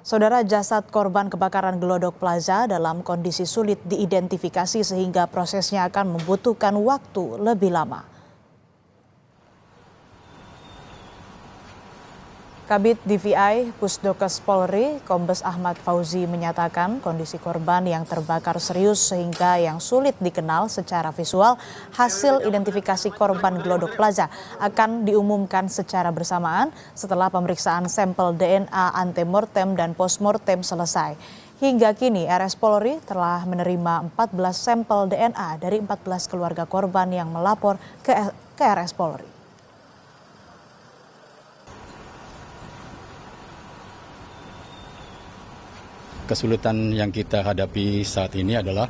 Saudara, jasad korban kebakaran Glodok Plaza dalam kondisi sulit diidentifikasi sehingga prosesnya akan membutuhkan waktu lebih lama. Kabid DVI Pusdokes Polri, Kombes Ahmad Fauzi menyatakan kondisi korban yang terbakar serius sehingga yang sulit dikenal secara visual. Hasil identifikasi korban Glodok Plaza akan diumumkan secara bersamaan setelah pemeriksaan sampel DNA antemortem dan postmortem selesai. Hingga kini RS Polri telah menerima 14 sampel DNA dari 14 keluarga korban yang melapor ke RS Polri. Kesulitan yang kita hadapi saat ini adalah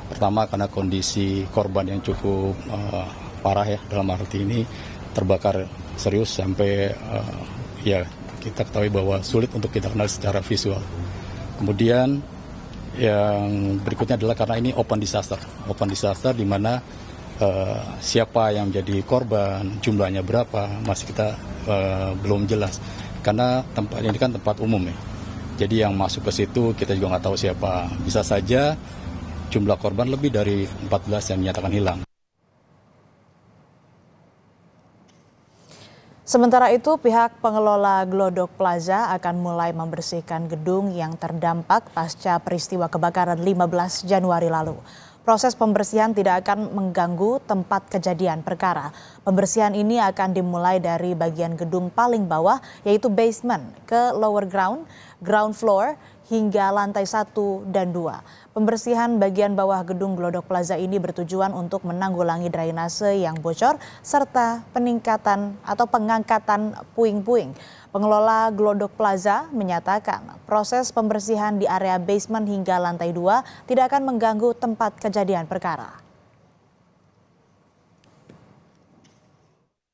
pertama karena kondisi korban yang cukup parah ya, dalam arti ini terbakar serius sampai ya kita ketahui bahwa sulit untuk kita kenal secara visual. Kemudian yang berikutnya adalah karena ini open disaster di mana siapa yang menjadi korban, jumlahnya berapa masih kita belum jelas karena tempat ini kan tempat umum ya. Jadi yang masuk ke situ kita juga nggak tahu siapa. Bisa saja jumlah korban lebih dari 14 yang dinyatakan hilang. Sementara itu, pihak pengelola Glodok Plaza akan mulai membersihkan gedung yang terdampak pasca peristiwa kebakaran 15 Januari lalu. Proses pembersihan tidak akan mengganggu tempat kejadian perkara. Pembersihan ini akan dimulai dari bagian gedung paling bawah, yaitu basement, ke lower ground, ground floor, hingga lantai 1 dan 2. Pembersihan bagian bawah gedung Glodok Plaza ini bertujuan untuk menanggulangi drainase yang bocor serta peningkatan atau pengangkatan puing-puing. Pengelola Glodok Plaza menyatakan proses pembersihan di area basement hingga lantai 2 tidak akan mengganggu tempat kejadian perkara.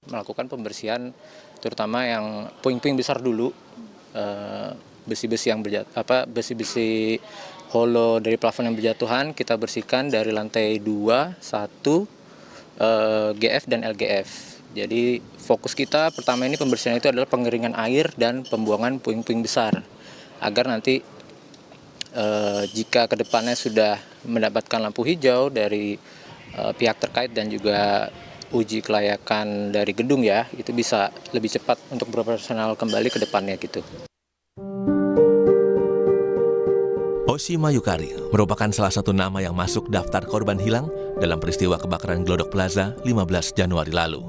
Melakukan pembersihan terutama yang puing-puing besar dulu, besi-besi yang besi-besi holo dari plafon yang berjatuhan kita bersihkan dari lantai 2, 1, GF dan LGF. Jadi fokus kita pertama ini pembersihan itu adalah pengeringan air dan pembuangan puing-puing besar. Agar nanti jika kedepannya sudah mendapatkan lampu hijau dari pihak terkait dan juga uji kelayakan dari gedung ya, itu bisa lebih cepat untuk beroperasional kembali ke depannya gitu. Oshima Yukari merupakan salah satu nama yang masuk daftar korban hilang dalam peristiwa kebakaran Glodok Plaza 15 Januari lalu.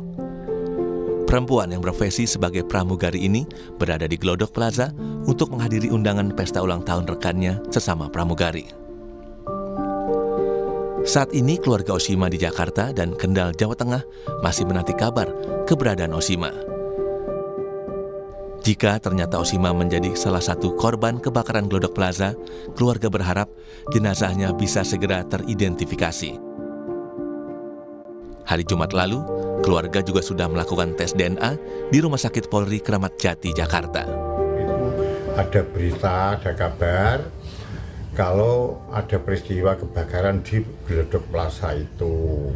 Perempuan yang berprofesi sebagai pramugari ini berada di Glodok Plaza untuk menghadiri undangan pesta ulang tahun rekannya sesama pramugari. Saat ini keluarga Oshima di Jakarta dan Kendal, Jawa Tengah masih menanti kabar keberadaan Oshima. Jika ternyata Oshima menjadi salah satu korban kebakaran Glodok Plaza, keluarga berharap jenazahnya bisa segera teridentifikasi. Hari Jumat lalu, keluarga juga sudah melakukan tes DNA di Rumah Sakit Polri Kramat Jati, Jakarta. Ada berita, ada kabar kalau ada peristiwa kebakaran di Glodok Plaza itu.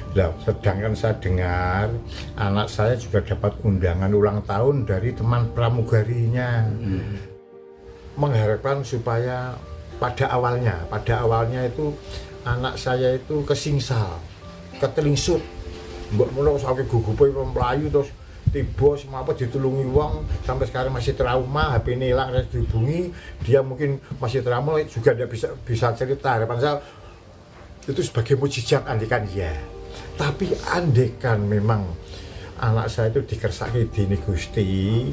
Nah, sedangkan saya dengar anak saya juga dapat undangan ulang tahun dari teman pramugarinya. Mengharapkan supaya pada awalnya itu anak saya itu kesingsal, ketelingsut, mbok menawa sampe gugupe mlayu terus tiba semapa ditulungi wong sampai sekarang masih trauma, HP ini hilang, harus dihubungi, dia mungkin masih trauma juga tidak bisa cerita. Harapan saya itu sebagai mujizat andikan ya. Tapi andekan memang anak saya itu dikersaki dini Gusti,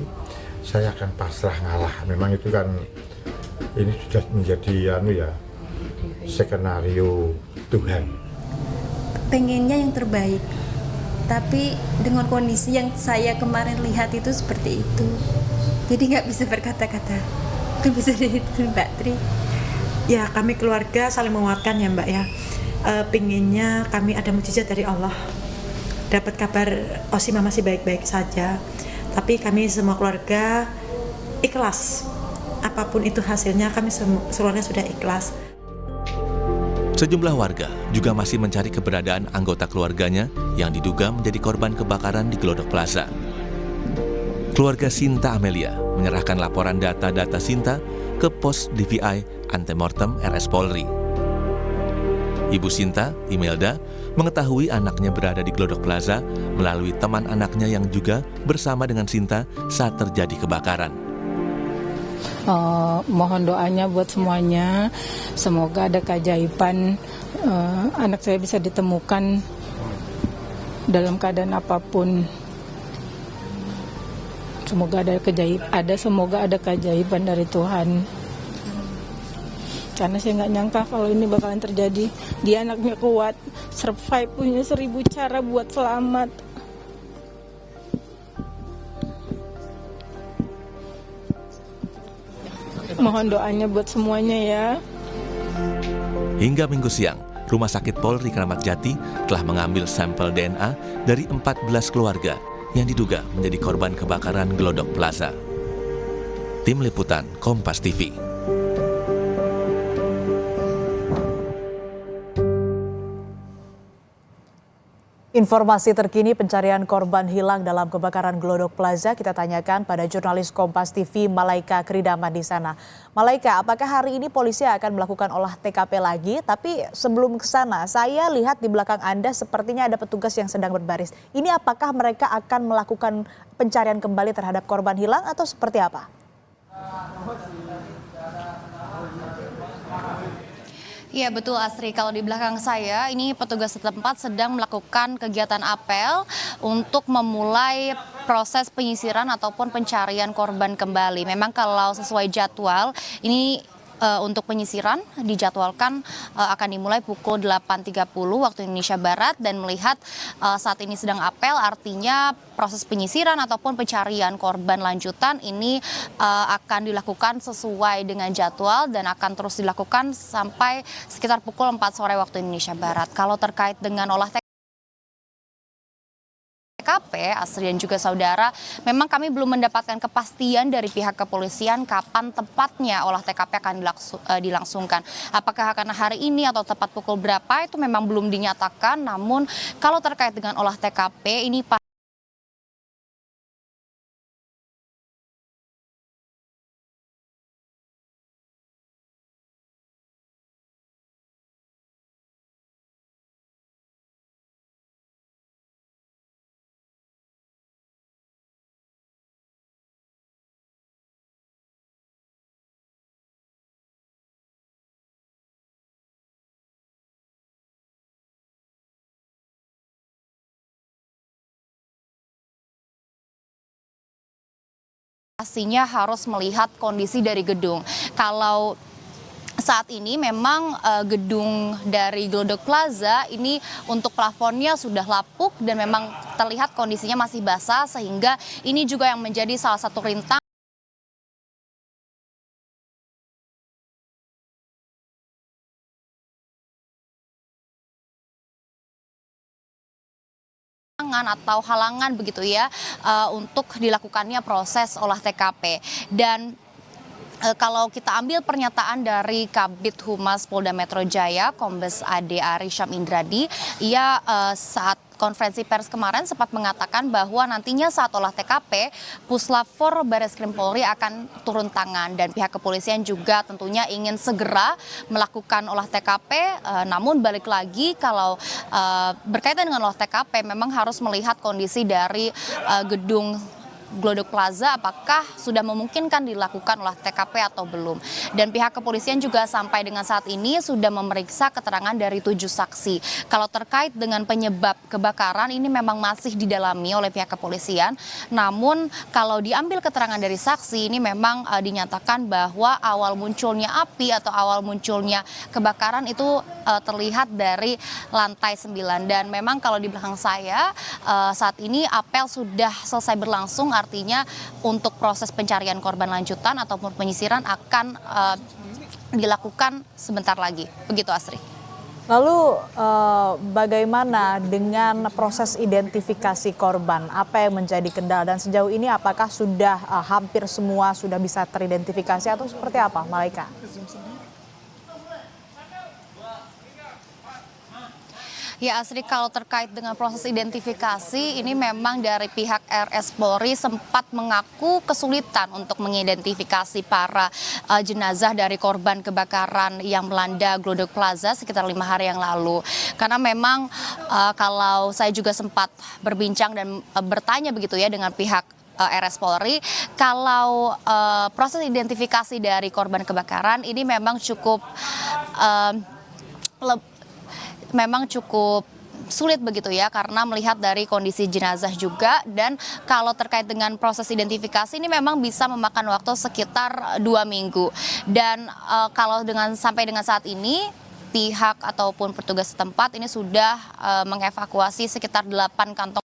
saya akan pasrah ngalah. Memang itu kan ini sudah menjadi skenario Tuhan. Pengennya yang terbaik, tapi dengan kondisi yang saya kemarin lihat itu seperti itu, jadi nggak bisa berkata-kata. Itu bisa dari Mbak Tri. Ya, kami keluarga saling menguatkan ya Mbak ya. Pinginnya kami ada mujizat dari Allah, dapat kabar Oshima masih baik-baik saja, tapi kami semua keluarga ikhlas apapun itu hasilnya, kami semuanya sudah ikhlas. Sejumlah warga juga masih mencari keberadaan anggota keluarganya yang diduga menjadi korban kebakaran di Glodok Plaza. Keluarga Sinta Amelia menyerahkan laporan data-data Sinta ke pos DVI Antemortem RS Polri. Ibu Sinta, Imelda, mengetahui anaknya berada di Glodok Plaza melalui teman anaknya yang juga bersama dengan Sinta saat terjadi kebakaran. Mohon doanya buat semuanya, semoga ada keajaiban, anak saya bisa ditemukan dalam keadaan apapun. Semoga ada keajaiban dari Tuhan. Karena saya nggak nyangka kalau ini bakalan terjadi. Dia anaknya kuat, survive, punya 1000 cara buat selamat. Mohon doanya buat semuanya ya. Hingga Minggu siang, Rumah Sakit Polri Kramat Jati telah mengambil sampel DNA dari 14 keluarga yang diduga menjadi korban kebakaran Glodok Plaza. Tim Liputan Kompas TV. Informasi terkini pencarian korban hilang dalam kebakaran Glodok Plaza kita tanyakan pada jurnalis Kompas TV Malaika Kridaman di sana. Malaika, apakah hari ini polisi akan melakukan olah TKP lagi? Tapi sebelum ke sana, saya lihat di belakang Anda sepertinya ada petugas yang sedang berbaris. Ini apakah mereka akan melakukan pencarian kembali terhadap korban hilang atau seperti apa? Iya betul Astri, kalau di belakang saya ini petugas setempat sedang melakukan kegiatan apel untuk memulai proses penyisiran ataupun pencarian korban kembali. Memang kalau sesuai jadwal ini untuk penyisiran dijadwalkan akan dimulai pukul 8.30 waktu Indonesia Barat, dan melihat saat ini sedang apel, artinya proses penyisiran ataupun pencarian korban lanjutan ini akan dilakukan sesuai dengan jadwal dan akan terus dilakukan sampai sekitar pukul 4 sore waktu Indonesia Barat. Kalau terkait dengan olah TKP, Astri dan juga saudara, memang kami belum mendapatkan kepastian dari pihak kepolisian kapan tepatnya olah TKP akan dilangsungkan. Apakah akan hari ini atau tepat pukul berapa itu memang belum dinyatakan. Namun kalau terkait dengan olah TKP ini pastinya harus melihat kondisi dari gedung. Kalau saat ini memang gedung dari Glodok Plaza ini untuk plafonnya sudah lapuk dan memang terlihat kondisinya masih basah, sehingga ini juga yang menjadi salah satu rintangan atau halangan begitu ya untuk dilakukannya proses olah TKP. Dan kalau kita ambil pernyataan dari Kabid Humas Polda Metro Jaya, Kombes AD Ari Syam Indradi, ia saat konferensi pers kemarin sempat mengatakan bahwa nantinya saat olah TKP, Puslap 4 Barreskrim Polri akan turun tangan, dan pihak kepolisian juga tentunya ingin segera melakukan olah TKP. Namun balik lagi, kalau berkaitan dengan olah TKP memang harus melihat kondisi dari gedung Glodok Plaza, apakah sudah memungkinkan dilakukan olah TKP atau belum. Dan pihak kepolisian juga sampai dengan saat ini sudah memeriksa keterangan dari 7 saksi. Kalau terkait dengan penyebab kebakaran ini memang masih didalami oleh pihak kepolisian. Namun kalau diambil keterangan dari saksi ini memang dinyatakan bahwa awal munculnya api atau awal munculnya kebakaran itu terlihat dari lantai 9. Dan memang kalau di belakang saya saat ini apel sudah selesai berlangsung, artinya untuk proses pencarian korban lanjutan ataupun penyisiran akan dilakukan sebentar lagi. Begitu Astri. Lalu bagaimana dengan proses identifikasi korban? Apa yang menjadi kendala dan sejauh ini apakah sudah hampir semua sudah bisa teridentifikasi atau seperti apa, Malaika? Ya Asri, kalau terkait dengan proses identifikasi, ini memang dari pihak RS Polri sempat mengaku kesulitan untuk mengidentifikasi para jenazah dari korban kebakaran yang melanda Glodok Plaza sekitar 5 hari yang lalu. Karena memang kalau saya juga sempat berbincang dan bertanya begitu ya dengan pihak RS Polri, kalau proses identifikasi dari korban kebakaran ini memang cukup sulit begitu ya, karena melihat dari kondisi jenazah juga, dan kalau terkait dengan proses identifikasi ini memang bisa memakan waktu sekitar 2 minggu. Dan kalau sampai dengan saat ini pihak ataupun petugas setempat ini sudah mengevakuasi sekitar 8 kantong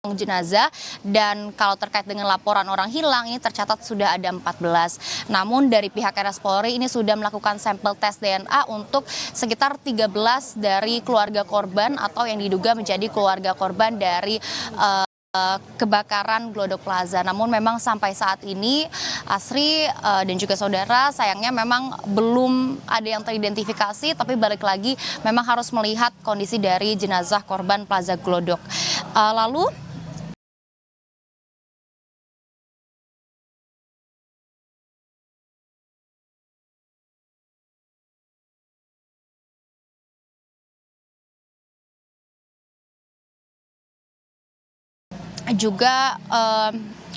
jenazah, dan kalau terkait dengan laporan orang hilang ini tercatat sudah ada 14. Namun dari pihak RS Polri ini sudah melakukan sampel tes DNA untuk sekitar 13 dari keluarga korban atau yang diduga menjadi keluarga korban dari kebakaran Glodok Plaza. Namun memang sampai saat ini Asri dan juga saudara, sayangnya memang belum ada yang teridentifikasi, tapi balik lagi memang harus melihat kondisi dari jenazah korban Plaza Glodok. Lalu juga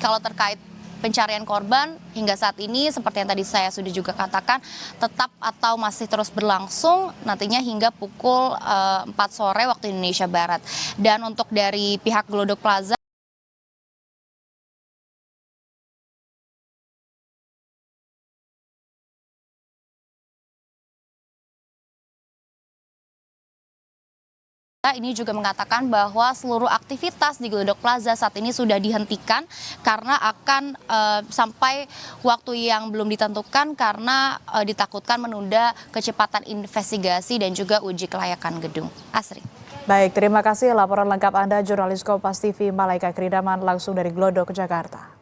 kalau terkait pencarian korban hingga saat ini seperti yang tadi saya sudah juga katakan, tetap atau masih terus berlangsung nantinya hingga pukul 4 sore waktu Indonesia Barat. Dan untuk dari pihak Glodok Plaza ini juga mengatakan bahwa seluruh aktivitas di Glodok Plaza saat ini sudah dihentikan karena akan sampai waktu yang belum ditentukan, karena ditakutkan menunda kecepatan investigasi dan juga uji kelayakan gedung. Asri. Baik, terima kasih laporan lengkap Anda, jurnalis Kompas TV Malaika Kridaman langsung dari Glodok, Jakarta.